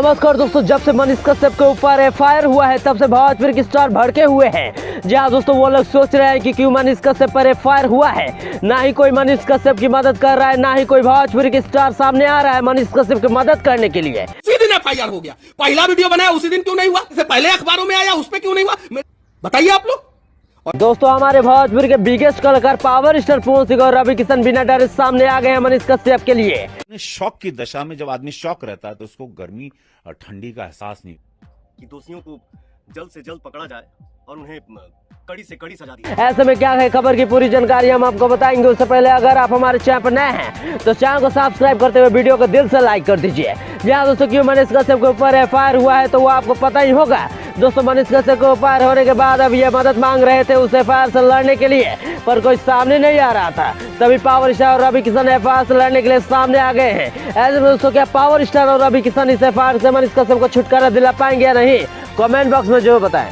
नमस्कार दोस्तों, जब से मनीष कश्यप के ऊपर एफआईआर हुआ है तब से भोजपुरी के स्टार भड़के हुए हैं। जी हाँ दोस्तों, वो लोग सोच रहे हैं कि क्यों मनीष कश्यप पर एफआईआर हुआ है। ना ही कोई मनीष कश्यप की मदद कर रहा है, ना ही कोई भोजपुरी के स्टार सामने आ रहा है मनीष कश्यप की मदद करने के लिए। उसी दिन एफआईआर हो गया। पहला वीडियो बनाया उसी दिन क्यों नहीं हुआ? इससे पहले अखबारों में आया, उस पर क्यों नहीं हुआ? बताइए आप लोग। दोस्तों, हमारे भोजपुरी के बिगेस्ट कलाकार पावर स्टार पवन सिंह और रवि किशन बिना डरे सामने आ गए हैं मनीष कश्यप के लिए। शौक की दशा में जब आदमी शौक रहता है तो उसको गर्मी और ठंडी का एहसास नहीं। कि दोषियों को जल्द से जल्द पकड़ा जाए और उन्हें कड़ी से कड़ी सजा दी। ऐसे में क्या है, खबर की पूरी जानकारी हम आपको बताएंगे। उससे पहले अगर आप हमारे चैनल पर नए हैं तो चैनल को सब्सक्राइब करते हुए वीडियो को दिल से लाइक कर दीजिए। जी हाँ दोस्तों, क्यों मनीष कश्यप के ऊपर एफआईआर हुआ है तो वो आपको पता ही होगा। दोस्तों, मनीष कश्यप को एफआईआर होने के बाद अब ये मदद मांग रहे थे उस एफआईआर से लड़ने के लिए, पर कोई सामने नहीं आ रहा था। तभी पावर स्टार और रवि किशन एफआईआर से लड़ने के लिए सामने आ गए हैं। ऐसे में दोस्तों, क्या पावर स्टार और रवि किशन इस एफआईआर से मनीष कश्यप को छुटकारा दिला पाएंगे या नहीं, कमेंट बॉक्स में जरूर बताएं।